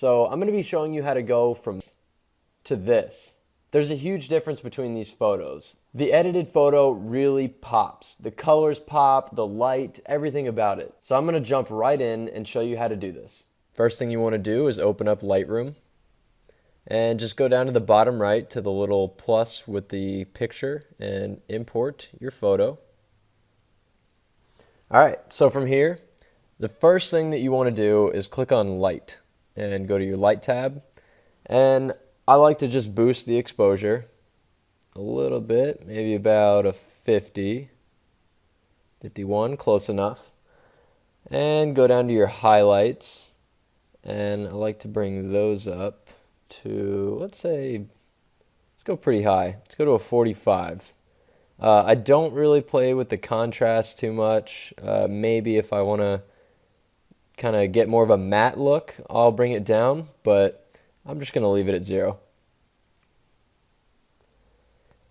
So I'm going to be showing you how to go from to this. There's a huge difference between these photos. The edited photo really pops. The colors pop, the light, everything about it. So I'm going to jump right in and show you how to do this. First thing you want to do is open up Lightroom and just go down to the bottom right to the little plus with the picture and import your photo. Alright, so from here, the first thing that you want to do is click on Light and go to your Light tab. And I like to just boost the exposure a little bit, maybe about a 50, 51, close enough. And go down to your highlights, and I like to bring those up to, let's go pretty high. Let's go to a 45. I don't really play with the contrast too much. Maybe if I want to kind of get more of a matte look, I'll bring it down, but I'm just going to leave it at 0.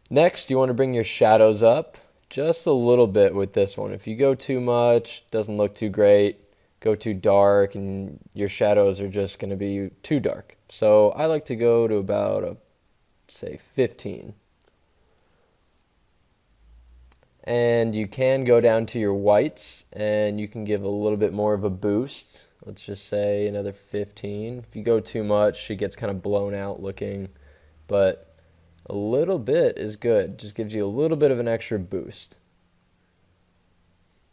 Next, you want to bring your shadows up just a little bit with this one. If you go too much, doesn't look too great, go too dark, and your shadows are just going to be too dark. So I like to go to about, say, 15. And you can go down to your whites and you can give a little bit more of a boost. Let's just say another 15. If you go too much, it gets kind of blown out looking, but a little bit is good. Just gives you a little bit of an extra boost.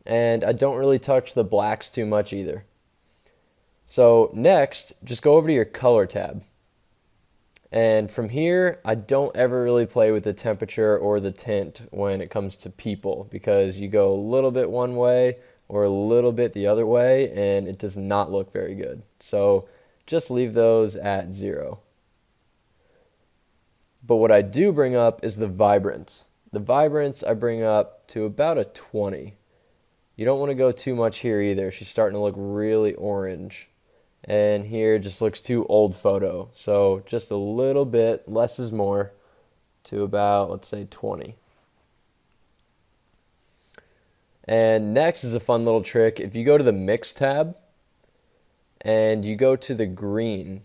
And I don't really touch the blacks too much either. So next, just go over to your color tab. And from here, I don't ever really play with the temperature or the tint when it comes to people, because you go a little bit one way or a little bit the other way and it does not look very good. So just leave those at 0. But what I do bring up is the vibrance. The vibrance I bring up to about a 20. You don't want to go too much here either. She's starting to look really orange. And here just looks too old photo. So just a little bit, less is more, to about, let's say, 20. And next is a fun little trick. If you go to the Mix tab and you go to the green.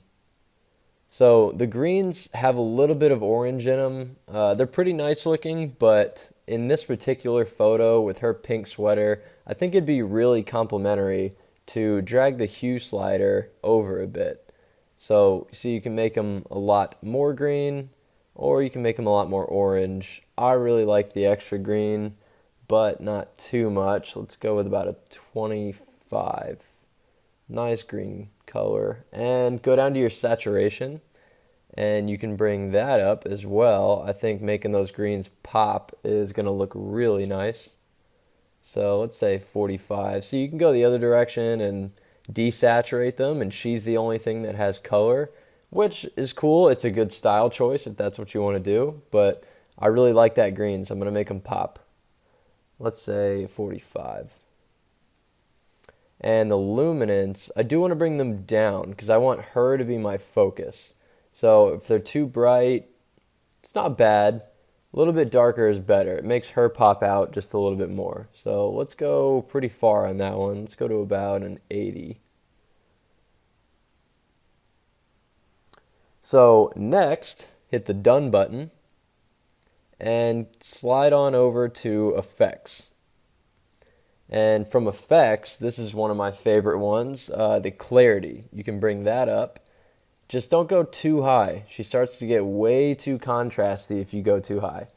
So the greens have a little bit of orange in them. They're pretty nice looking, but in this particular photo with her pink sweater, I think it'd be really complimentary to drag the hue slider over a bit. So you can make them a lot more green, or you can make them a lot more orange. I really like the extra green, but not too much. Let's go with about a 25. Nice green color. And go down to your saturation, and you can bring that up as well. I think making those greens pop is going to look really nice. So let's say 45. So you can go the other direction and desaturate them, and she's the only thing that has color, which is cool. It's a good style choice if that's what you want to do, but I really like that green, so I'm going to make them pop. Let's say 45. And the luminance, I do want to bring them down because I want her to be my focus. So if they're too bright, it's not bad. A little bit darker is better. It makes her pop out just a little bit more. So let's go pretty far on that one. Let's go to about an 80. So next, hit the Done button and slide on over to Effects. And from Effects, this is one of my favorite ones, the clarity. You can bring that up. Just don't go too high. She starts to get way too contrasty if you go too high,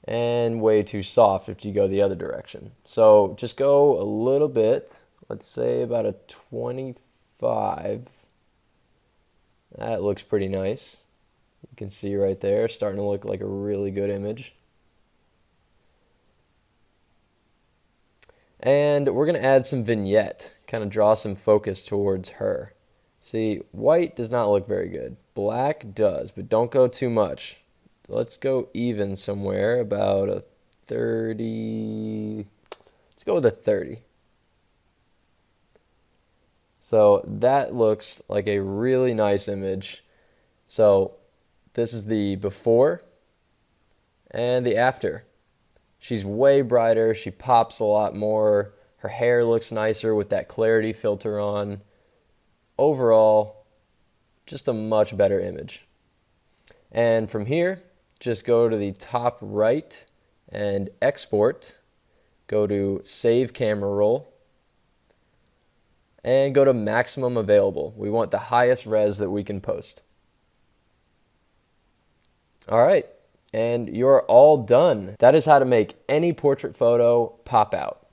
and way too soft if you go the other direction. So just go a little bit, let's say about a 25. That looks pretty nice. You can see right there, starting to look like a really good image. And we're going to add some vignette, kind of draw some focus towards her. See, white does not look very good. Black does, but don't go too much. Let's go even somewhere, about a 30. Let's go with a 30. So that looks like a really nice image. So this is the before and the after. She's way brighter. She pops a lot more. Her hair looks nicer with that clarity filter on. Overall, just a much better image. And from here, just go to the top right and export. Go to save camera roll and go to maximum available. We want the highest res that we can post. All right, and you're all done. That is how to make any portrait photo pop out.